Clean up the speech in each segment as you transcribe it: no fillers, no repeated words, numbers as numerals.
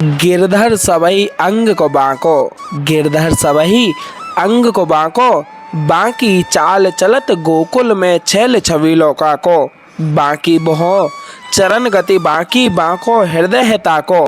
गिरधर सबहि अंग को बांको, गिरधर सबहि अंग को बांको, बांकी चाल चलत गोकुल में छैल छबीलों का को, बांकी बहो चरण गति बांकी बांको हृदय है ताको,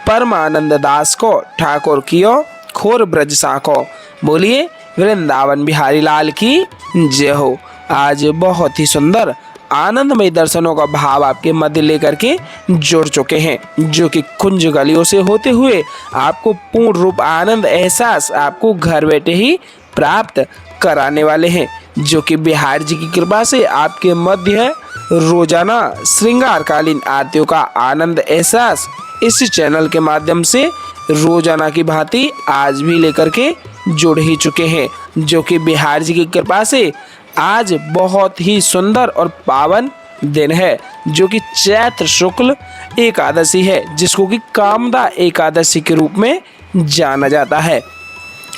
परमानंद दास को ठाकुर कियो खोर ब्रज साको। बोलिए वृंदावन बिहारी लाल की जय हो। आज बहुत ही सुंदर आनंदमय दर्शनों का भाव आपके मध्य लेकर के जुड़ चुके हैं, जो कि कुंज गलियों से होते हुए आपको पूर्ण रूप आनंद एहसास आपको घर बैठे ही प्राप्त कराने वाले हैं, जो कि बिहार जी की कृपा से आपके मध्य रोजाना श्रृंगारकालीन आरतियों का आनंद एहसास इस चैनल के माध्यम से रोजाना की भांति आज भी लेकर के जुड़ ही चुके हैं, जो कि बिहार जी की कृपा से आज बहुत ही सुंदर और पावन दिन है, जो कि चैत्र शुक्ल एकादशी है, जिसको कि कामदा एकादशी के रूप में जाना जाता है।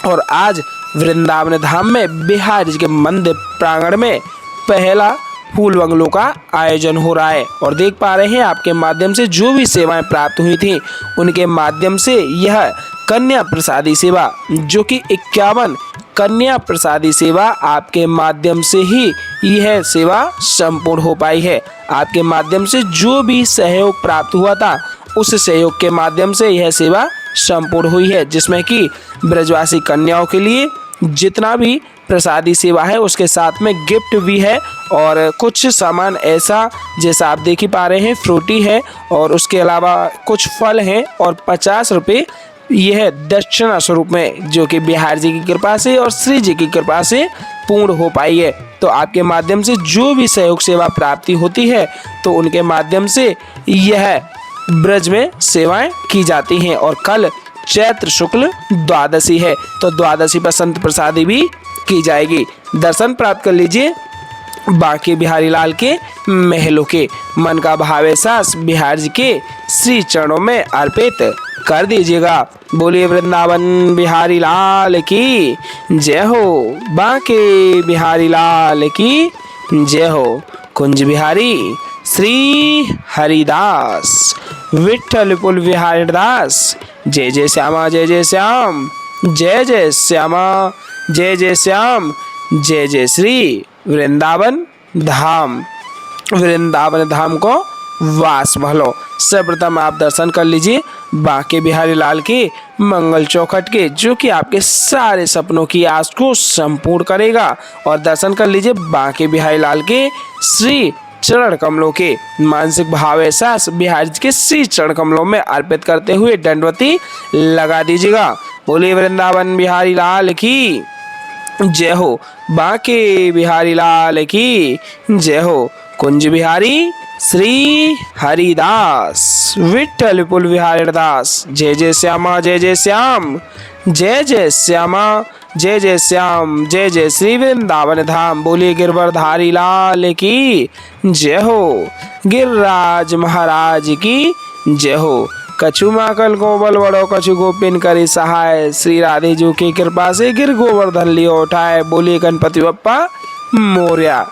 और आज वृंदावन धाम में बिहार जी के मंदिर प्रांगण में पहला फूल बंगलों का आयोजन हो रहा है। और देख पा रहे हैं आपके माध्यम से जो भी सेवाएं प्राप्त हुई थी उनके माध्यम से यह कन्या प्रसादी सेवा, जो कि 51 कन्या प्रसादी सेवा आपके माध्यम से ही यह सेवा संपूर्ण हो पाई है। आपके माध्यम से जो भी सहयोग प्राप्त हुआ था उस सहयोग के माध्यम से यह सेवा संपूर्ण हुई है, जिसमें कि ब्रजवासी कन्याओं के लिए जितना भी प्रसादी सेवा है उसके साथ में गिफ्ट भी है, और कुछ सामान ऐसा जैसा आप देख ही पा रहे हैं फ्रूटी है, और उसके अलावा कुछ फल हैं, और 50 रुपये यह दक्षिणा स्वरूप में, जो कि बिहार जी की कृपा से और श्री जी की कृपा से पूर्ण हो पाई है। तो आपके माध्यम से जो भी सहयोग सेवा प्राप्ति होती है तो उनके माध्यम से यह ब्रज में सेवाएं की जाती हैं। और कल चैत्र शुक्ल द्वादशी है, तो द्वादशी पर संत प्रसादी भी की जाएगी। दर्शन प्राप्त कर लीजिए बांके बिहारी लाल के महलों के। मन का भाव एहसास बिहार जी के श्री चरणों में अर्पित कर दीजिएगा। बोलिए वृंदावन बिहारी लाल की जय हो, बांके बिहारी लाल की जय हो। कुंज बिहारी श्री हरिदास विठ्ठल पुल बिहारी दास, जय जय श्यामा जय जय श्याम, जय जय श्यामा जय जय श्याम, जय जय श्री वृंदावन धाम। वृंदावन धाम को वास भलो। सर्वप्रथम आप दर्शन कर लीजिए बांके बिहारी लाल के मंगल चौखट के, जो कि आपके सारे सपनों की आस को संपूर्ण करेगा। और दर्शन कर लीजिए बांके बिहारी लाल के श्री चरण कमलों के। मानसिक भाव एहसास बिहार जी के श्री चरण कमलों में अर्पित करते हुए दंडवती लगा दीजिएगा। बोलिए वृंदावन बिहारी लाल की जय हो, बांके बिहारी लाल की जय हो। कुंज बिहारी श्री हरिदास विठ्ठल पुल बिहारी दास, जय जय श्यामा जय जय श्याम, जय जय श्यामा जय जय श्याम, जय जय श्री वृंदावन धाम। बोलिए गिरवरधारी लाल की जय हो, गिरिराज महाराज की जय हो। कछु माकल गोबल बड़ो कछु गोपिन करी सहाय, श्री राधे जी की कृपा से गिर गोवर्धन लियो उठाए। बोलिए गणपति बप्पा मोरया।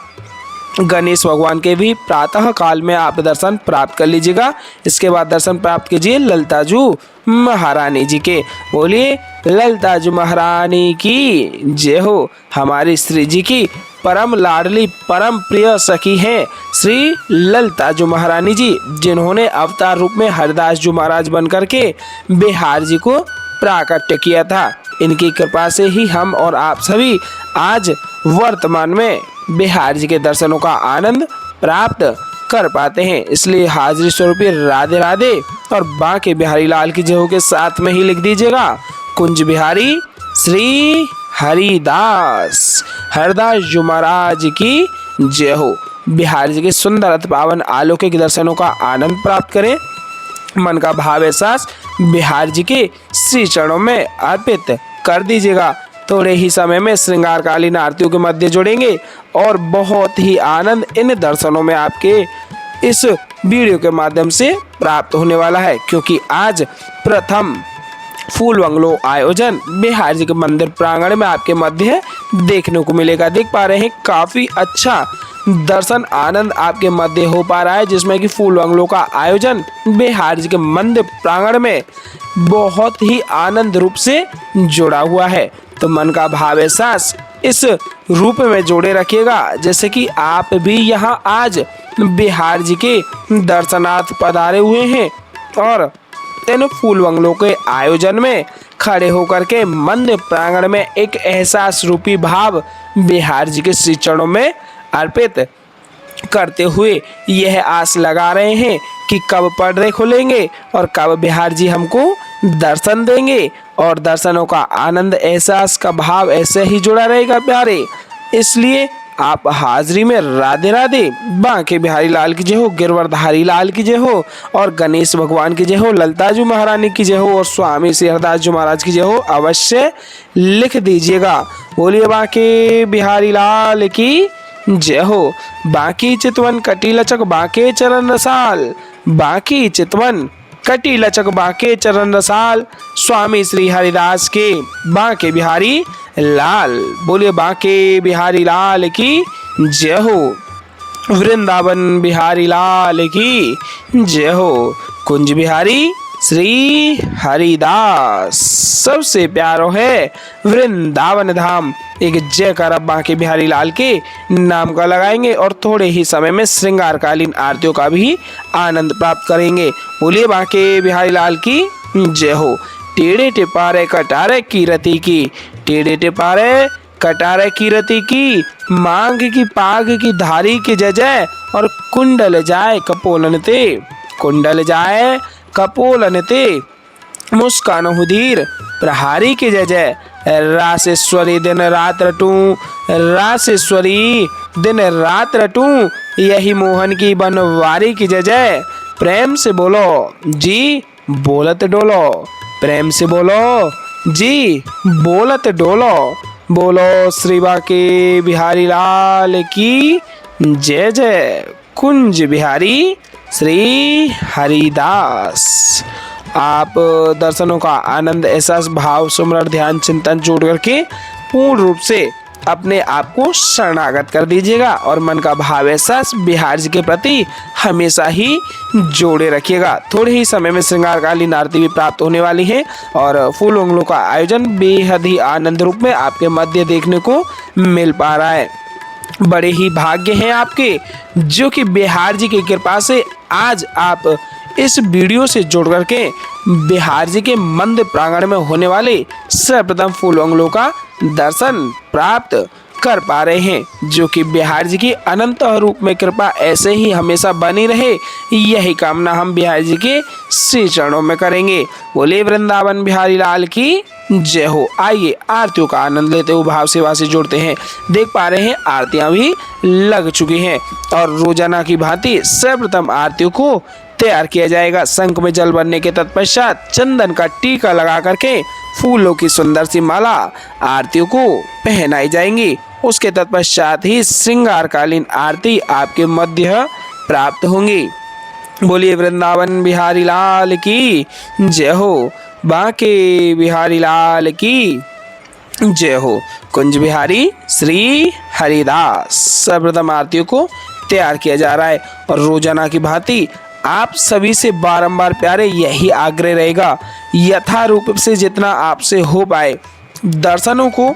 गणेश भगवान के भी प्रातः काल में आप दर्शन प्राप्त कर लीजिएगा। इसके बाद दर्शन प्राप्त कीजिए ललिताजू महारानी जी के। बोलिए ललिताजू महारानी की जय हो। हमारी श्री जी की परम लाडली परम प्रिय सखी हैं श्री ललिताजू महारानी जी, जिन्होंने अवतार रूप में हरिदास जी महाराज बन करके बिहार जी को प्राकट्य किया था। इनकी कृपा से ही हम और आप सभी आज वर्तमान में बिहार जी के दर्शनों का आनंद प्राप्त कर पाते हैं। इसलिए हाजिरी स्वरूपी राधे राधे और बांके बिहारी लाल की जय हो के साथ में ही लिख दीजिएगा कुंज बिहारी श्री हरिदास हरदास जी महाराज की जय हो। बिहार जी के सुंदर अति पावन अलौकिक दर्शनों का आनंद प्राप्त करें। मन का भाव एहसास बिहार जी के श्री चरणों में अर्पित कर दीजिएगा। थोड़े ही समय में श्रृंगारकालीन आरतियों के मध्य जुड़ेंगे और बहुत ही आनंद इन दर्शनों में आपके इस वीडियो के माध्यम से प्राप्त होने वाला है, क्योंकि आज प्रथम फूल बंगलो आयोजन बिहार जी के मंदिर प्रांगण में आपके मध्य देखने को मिलेगा। देख पा रहे हैं काफी अच्छा दर्शन आनंद आपके मध्य हो पा रहा है, जिसमें कि फूल बंगलों का आयोजन बिहार जी के मंदिर प्रांगण में बहुत ही आनंद रूप से जुड़ा हुआ है। तो मन का भाव एहसास इस रूप में जोड़े रखिएगा जैसे कि आप भी यहाँ आज बिहार जी के दर्शनार्थ पधारे हुए हैं और इन फूल बंगलों के आयोजन में खड़े होकर के मंदिर प्रांगण में एक एहसास रूपी भाव बिहार जी के श्री चरणों में अर्पित करते हुए यह आस लगा रहे हैं कि कब पर्दे खुलेंगे और कब बिहार जी हमको दर्शन देंगे और दर्शनों का आनंद एहसास का भाव ऐसे ही जुड़ा रहेगा प्यारे। इसलिए आप हाजिरी में राधे राधे, बांके बिहारी लाल की जय हो, गिरवरधारी लाल की जय हो और गणेश भगवान की जय हो, ललताजू महारानी की जय हो और स्वामी श्री हरदास जी महाराज की जय हो अवश्य लिख दीजिएगा। बोलिए बांके बिहारी लाल की जय हो। बांकी चितवन कटी लचक बांके चरण रसाल, बांकी चितवन कटी लचक बांके चरण रसाल, स्वामी श्री हरिदास के बांके बिहारी लाल। बोलिए बांके बिहारी लाल की जय हो। वृंदावन बिहारी लाल की जय हो। कुंज बिहारी श्री हरिदास सबसे प्यारो है वृंदावन धाम। एक जयकार अब बांके बिहारी लाल के नाम का लगाएंगे और थोड़े ही समय में श्रृंगारकालीन आरतियों का भी आनंद प्राप्त करेंगे। बोलिए बांके बिहारी लाल की जय हो। टेढ़े टिपारे कटारे कीरति की, टेढ़े टिपारे कटारे कीरति की, मांग की पाग की धारी की जय जय और कुंडल जाए कपोलन ते, कुंडल जाए कपोलन ते, मुस्कान हुदीर प्रहारी की जय जय। रासेश्वरी दिन रात रटूं, रासेश्वरी दिन रात रटूं, यही मोहन की बनवारी की जय जय। प्रेम से बोलो जी बोलत डोलो, प्रेम से बोलो जी बोलत डोलो। बोलो श्री बांके बिहारी लाल की जय जय। कुंज बिहारी श्री हरिदास। आप दर्शनों का आनंद एहसास भाव सुमरण ध्यान चिंतन जोड़ करके पूर्ण रूप से अपने आप को शरणागत कर दीजिएगा और मन का भाव एहसास बिहार जी के प्रति हमेशा ही जोड़े रखिएगा। थोड़े ही समय में श्रृंगारकालीन आरती भी प्राप्त होने वाली है और फूल बंगलों का आयोजन बेहद ही आनंद रूप में आपके मध्य देखने को मिल पा रहा है। बड़े ही भाग्य हैं आपके जो कि बिहार जी की कृपा से आज आप इस वीडियो से जुड़ करके बिहार जी के मंदिर प्रांगण में होने वाले सर्वप्रथम फूल बंगलों का दर्शन प्राप्त कर पा रहे हैं। जो कि बिहार जी की अनंत रूप में कृपा ऐसे ही हमेशा बनी रहे, यही कामना हम बिहार जी के श्री चरणों में करेंगे। बोले वृंदावन बिहारी लाल की जय हो। आइए आरतियों का आनंद लेते हुए भाव सेवा से जुड़ते हैं। देख पा रहे हैं आरतियां भी लग चुकी हैं और रोजाना की भांति सर्वप्रथम आरतियों को तैयार किया जाएगा। शंख में जल भरने के तत्पश्चात चंदन का टीका लगा करके फूलों की सुंदर सी माला आरतियों को पहनाई जाएंगी। उसके तत्पश्चात ही श्रृंगारकालीन आरती आपके मध्य प्राप्त होंगी। बोलिए वृंदावन बिहारी लाल की जय हो। बांके बिहारी लाल की जय हो। कुंज बिहारी श्री हरिदास। सर्वप्रथम आरतियों को तैयार किया जा रहा है और रोजाना की भांति आप सभी से बारंबार प्यारे यही आग्रह रहेगा, यथा रूप से जितना आपसे हो पाए दर्शनों को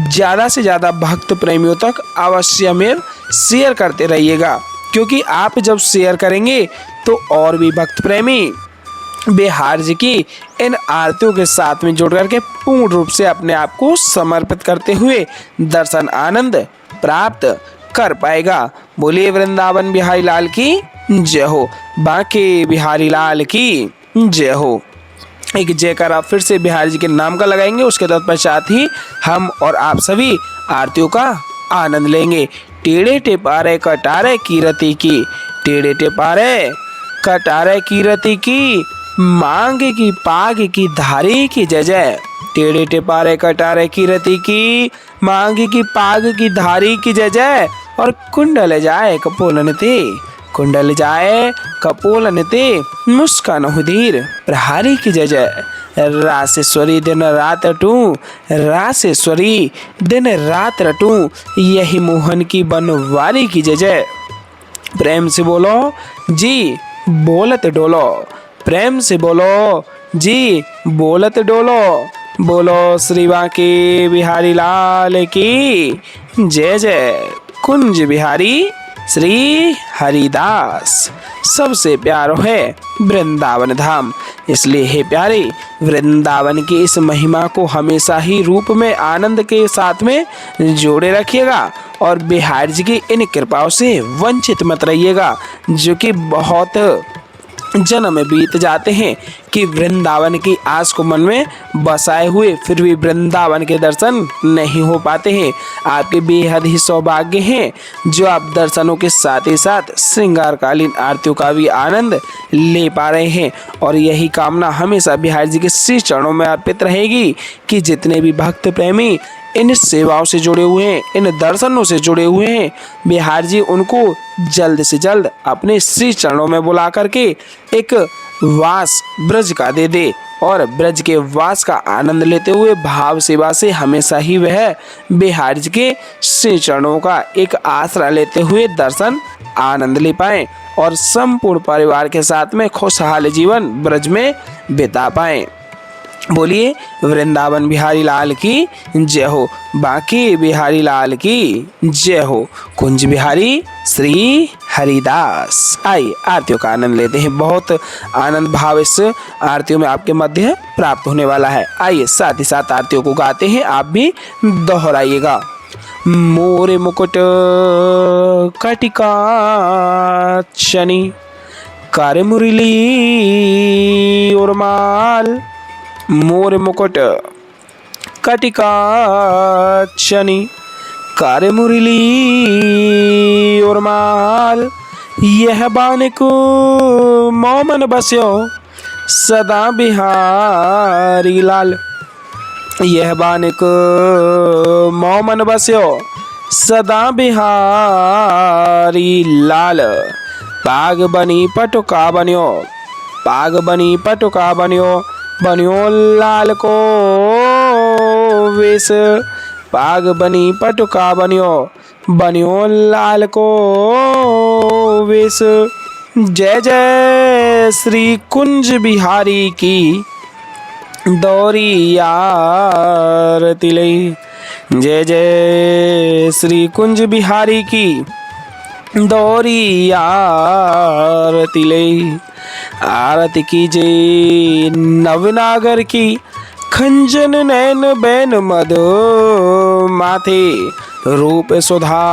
ज़्यादा से ज़्यादा भक्त प्रेमियों तक अवश्य में शेयर करते रहिएगा, क्योंकि आप जब शेयर करेंगे तो और भी भक्त प्रेमी बिहार जी की इन आरतियों के साथ में जुड़ करके पूर्ण रूप से अपने आप को समर्पित करते हुए दर्शन आनंद प्राप्त कर पाएगा। बोलिए वृंदावन बिहारी लाल की जय हो। बांके बिहारी लाल की जय हो। एक जयकार आप फिर से बिहार जी के नाम का लगाएंगे। उसके तत्पश्चात ही हम और आप सभी आरतियों का आनंद लेंगे। टेढ़े टिपारे कटारे कीरति की, टेढ़े टिपारे कटारे कीरति की, मांग की पाग की धारी की जय जय। टेढ़े टिपारे कटारे कीरति की, मांग की पाग की धारी की जय जय और कुंडल जाए कपोलन ते, कुंडल जाए कपोलन ते, मुस्कान हुदीर प्रहारी की जय जय। रासेश्वरी दिन रात रटूं, रासेश्वरी दिन रात रटूं, यही मोहन की बनवारी की जय जय। प्रेम से बोलो जी बोलत डोलो, प्रेम से बोलो जी बोलत डोलो। बोलो श्री बांके बिहारी लाल की जय जय। कुंज बिहारी श्री हरिदास। सबसे प्यारो है वृंदावन धाम, इसलिए हे प्यारे वृंदावन की इस महिमा को हमेशा ही रूप में आनंद के साथ में जोड़े रखिएगा और बिहार जी की इन कृपाओं से वंचित मत रहिएगा, जो कि बहुत जन्म बीत जाते हैं कि वृंदावन की आस को मन में बसाए हुए फिर भी वृंदावन के दर्शन नहीं हो पाते हैं। आपके बेहद ही सौभाग्य हैं जो आप दर्शनों के साथ ही साथ श्रृंगारकालीन आरतियों का भी आनंद ले पा रहे हैं। और यही कामना हमेशा बिहार जी के श्री चरणों में अर्पित रहेगी कि जितने भी भक्त प्रेमी इन सेवाओं से जुड़े हुए हैं, इन दर्शनों से जुड़े हुए हैं, बिहार जी उनको जल्द से जल्द अपने श्री चरणों में बुला करके एक वास ब्रज का दे और ब्रज के वास का आनंद लेते हुए भाव सेवा से हमेशा ही वह बिहार जी के श्री चरणों का एक आसरा लेते हुए दर्शन आनंद ले पाएं और संपूर्ण परिवार के साथ में खुशहाल जीवन ब्रज में बिता पाएं। बोलिए वृंदावन बिहारी लाल की जय हो, बांके बिहारी लाल की जय हो, कुंज बिहारी श्री हरिदास। आइए आरतियों का आनंद लेते हैं। बहुत आनंद भाव इस आरतियों में आपके मध्य प्राप्त होने वाला है। आइए साथ ही साथ आरतियों को गाते हैं, आप भी दोहराइएगा। मोरे मुकुट कटिका शनि, कर मुरली उर्माल, मोर मुकुट कटिका शनि, कर मुरली उर्माल, यह बानिक मोमन बस्यो सदा बिहारी लाल, यह बानिक मोमन बस्यो सदा बिहारी लाल। पाग बनी पटुका बन्यो, पाग बनी पटुका बन्यो, बन्यो लाल को वेश, पाग बनी पटुका बन्यो, बन्यो लाल को वेश। जय जय श्री कुंज बिहारी की दौरी आरती लई, जय जय श्री कुंज बिहारी की दौरी आरती लई। आरती कीजिए नवनागर की खंजन नैन बैन मद माथे, रूप सुधा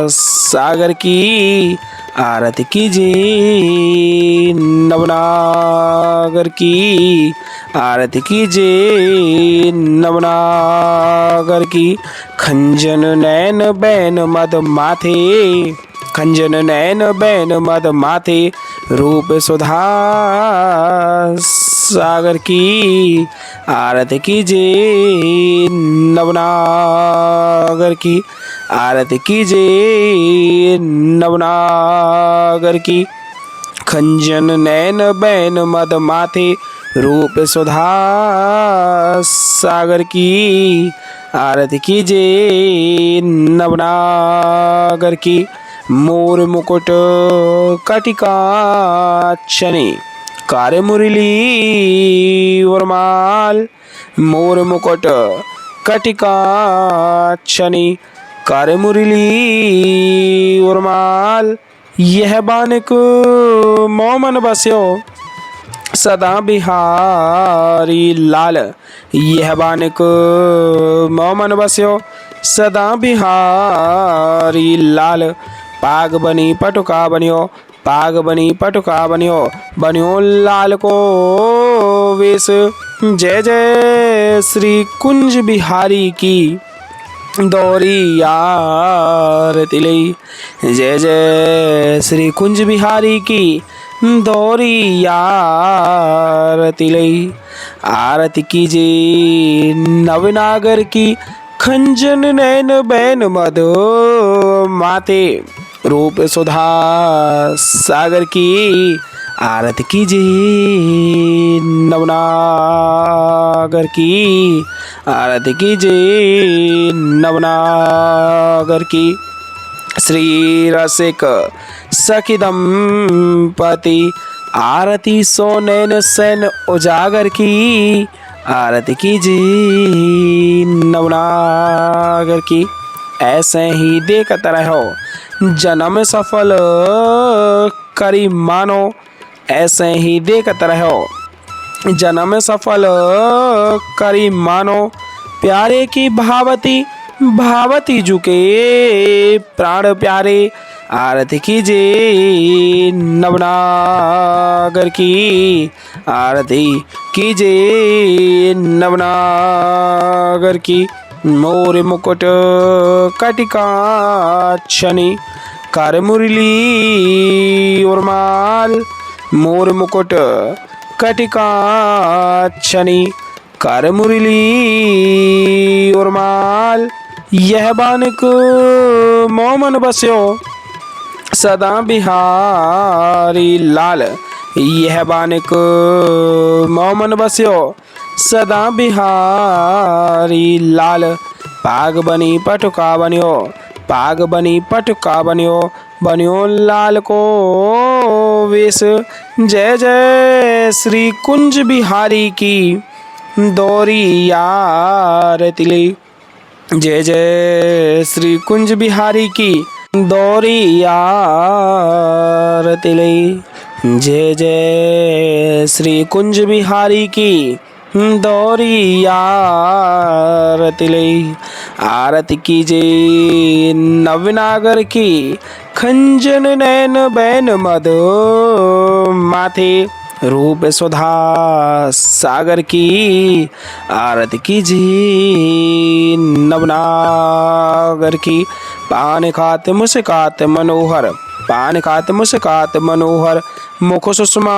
सागर की। आरती कीजिए नवनागर की, आरती कीजिए नवनागर की। खंजन नैन बैन मद माथे, खंजन नैन बैन मद माथे, रूप सुधा सागर की। आरती कीजिए नवनागर की, आरती कीजिए नवनागर की। खंजन नैन बैन मद माथे, रूप सुधा सागर की। आरती कीजिए नवनागर की। मोर मुकुट कटिका शनि, कर मुरली उर्माल, मोर मुकुट कटिका शनि, कर मुरली उर्माल, यह बानिक मोमन बस्यो सदा बिहारी लाल, यह बानिक मोमन बस्यो सदा बिहारी लाल। पाग बनी पटुका बन्यो, पाग बनी पटुका बन्यो, बन्यो लाल को वेश। जय जय श्री कुंज बिहारी की दौरी आरती लई, जय जय श्री कुंज बिहारी की दौरी आरती लई। आरती कीजिए नवनागर की खंजन नैन बैन मद माथे, रूप सुधा सागर की। आरती कीजिए नवनागर की, आरती कीजिए नवनागर की। श्री रसिक सखी दंपति आरती सो नैन सैन उजागर की, आरती कीजिए नवनागर की। ऐसे ही देखते रहो जन्म सफल करी मानो, ऐसे ही देखते रहो जन्म सफल करी मानो। प्यारे की भावती भावती झुके प्राण प्यारे, आरती कीजिए नवनागर की, आरती कीजिए नवनागर की। मोर मुकुट कटिकाक्षनी कर मुरली उर्माल, मोर मुकुट कटिकाक्षनी कर मुरली उर्माल। यह बानिक मोमन बस्यो सदा बिहारी लाल, यह बानिक मोमन बस्यो सदा बिहारी लाल। पाग बनी पटुका बन्यो, पाग बनी पटुका बन्यो, बन्यो लाल को वेश। जय जय श्री कुंज बिहारी की दौरी आरती ले, जय जय श्री कुंज बिहारी की दौरी आरती ले, जय जय श्री कुंज बिहारी की दौरी आरती ले। आरती कीजिए नवनागर की खंजन नैन बैन मद माथे, रूप सुधा सागर की, आरती कीजिए नवनागर की। पान खात मुस्कात मनोहर, पान खात मुस्कात मनोहर, मुख सुषमा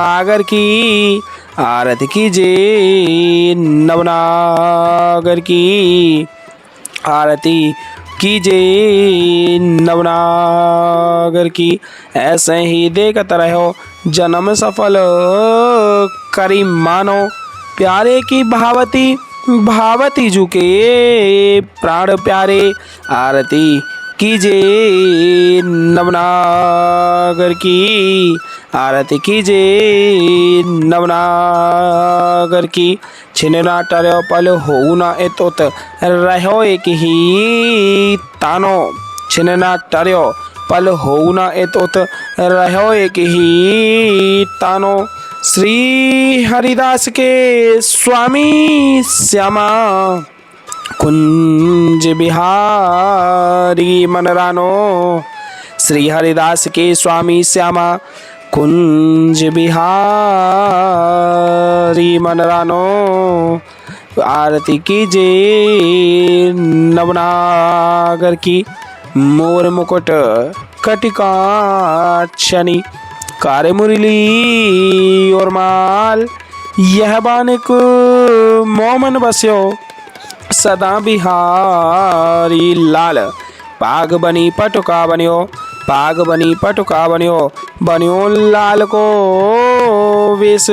आगर की, आरती कीजिए नवनागर की, आरती कीजिए नवनागर की। ऐसे ही देखते रहो जन्म सफल करी मानो। प्यारे की भावती भावती झुके प्राण प्यारे, आरती कीजिए नवनागर की, आरती कीजिए नवनागर की। छिनना टर्यो पल हो न एतोत रहो एक ही तानो, छिनना टर्यो पल हो न एतोत रहो एक ही तानो। श्री हरिदास के स्वामी श्यामा कुंज बिहारी मनरानो, श्री हरिदास के स्वामी श्यामा कुंज बिहारी मनरानो। आरती कीजिए नवनागर की, मोर मुकुट कटिकाक्षनी कार मुरली और माल। यह बानिक मोमन बस्यो सदा बिहारी लाल, पाग बनी पटुका बन्यो, पाग बनी पटुका बन्यो, बन्यो लाल को वेश।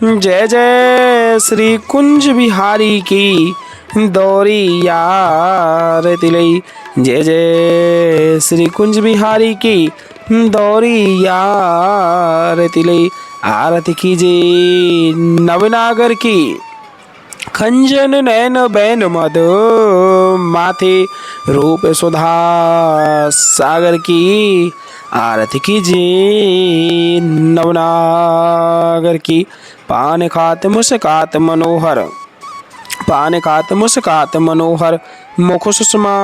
जय जय श्री कुंज बिहारी की दौरी आरती ले, जय जय श्री कुंज बिहारी की दौरी आरती ले। आरती कीजिए नवनागर की खंजन नैन बैन मद माथे, रूप सुधा सागर की, आरती कीजिए नवनागर की। पान खात मुस्कात मनोहर, पान खात मुस्कात मनोहर, मुख सुषमा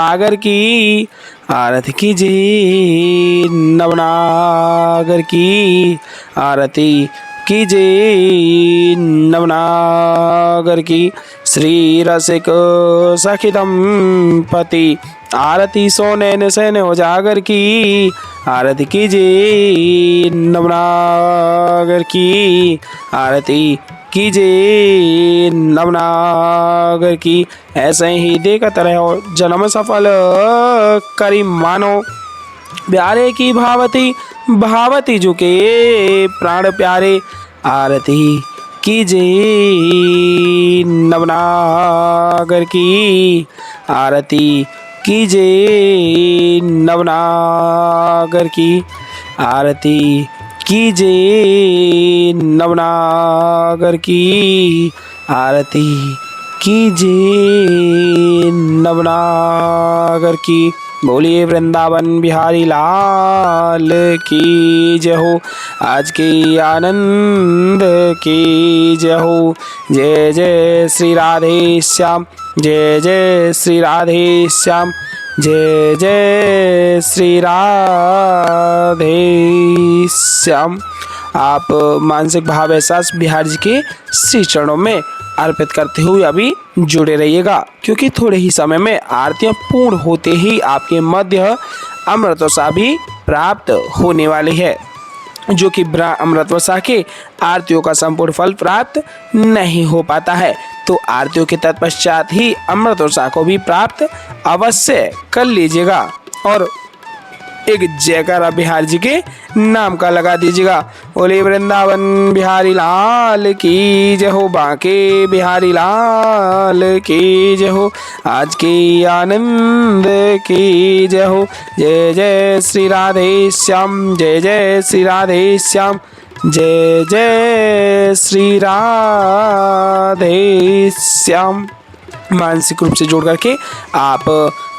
आगर की, आरती कीजिए नवनागर की, आरती कीजिए नवनागर की। श्री रसिक सखी दंपति आरती सो नैन सैन उजागर की, आरती कीजिए नवनागर की, आरती कीजिए नवनागर की। ऐसे ही देखते रहो जन्म सफल करी मानो। प्यारे की भावती भावती झुके प्राण प्यारे, आरती कीजिए नवनागर की, आरती कीजिए नवनागर की, आरती कीजिए नवनागर की, आरती कीजिए नवनागर की। बोलिए वृंदावन बिहारी लाल की जय हो। आज की आनंद की जय हो। जय जय श्री राधे श्याम, जय जय श्री राधे श्याम, जय जय श्री राधे श्याम। आप मानसिक भाव एहसास बिहार जी के श्री चरणों में अर्पित करते हुए अभी जुड़े रहिएगा, क्योंकि थोड़े ही समय में आरतियां पूर्ण होते ही आपके मध्य अमृतवसा भी प्राप्त होने वाली है, जो कि अमृतवसा के आरतियों का संपूर्ण फल प्राप्त नहीं हो पाता है। तो आरतियों के तत्पश्चात ही अमृतवसा को भी प्राप्त अवश्य कर लीजिएगा और एक जयकारा बिहार जी के नाम का लगा दीजिएगा। बोले वृंदावन बिहारी लाल की जय हो, बांके बिहारी लाल की जय हो, आज की आनंद की जय हो। जय जय श्री राधे श्याम, जय जय श्री राधे श्याम, जय जय श्री राधे श्याम। मानसिक रूप से जोड़ करके आप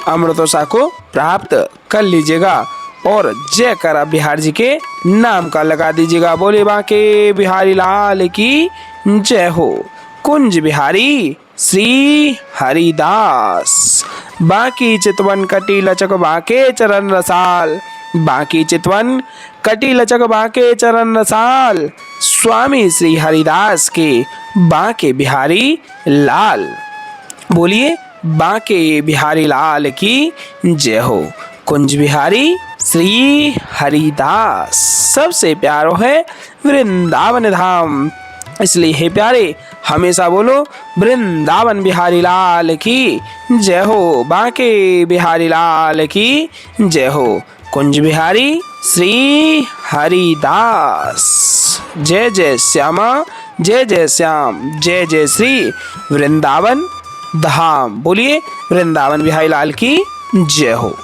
अमृतवसा को प्राप्त कर लीजिएगा और जयकारा बिहार जी के नाम का लगा दीजिएगा। बोले बांके बिहारी लाल की जय हो। कुंज बिहारी श्री हरिदास, बाकी चितवन कटी लचक बांके चरण रसाल, बाकी चितवन कटी लचक बांके चरण रसाल, स्वामी श्री हरिदास के बांके बिहारी लाल। बोलिए बांके बिहारी लाल की जय हो। कुंज बिहारी श्री हरिदास सबसे प्यारो है वृंदावन धाम, इसलिए हे प्यारे हमेशा बोलो वृंदावन बिहारी लाल की जय हो, बांके बिहारी लाल की जय हो। कुंज बिहारी श्री हरिदास। जय जय श्यामा, जय जय श्याम, जय जय श्री वृंदावन धाम। बोलिए वृंदावन बिहारी लाल की जय हो।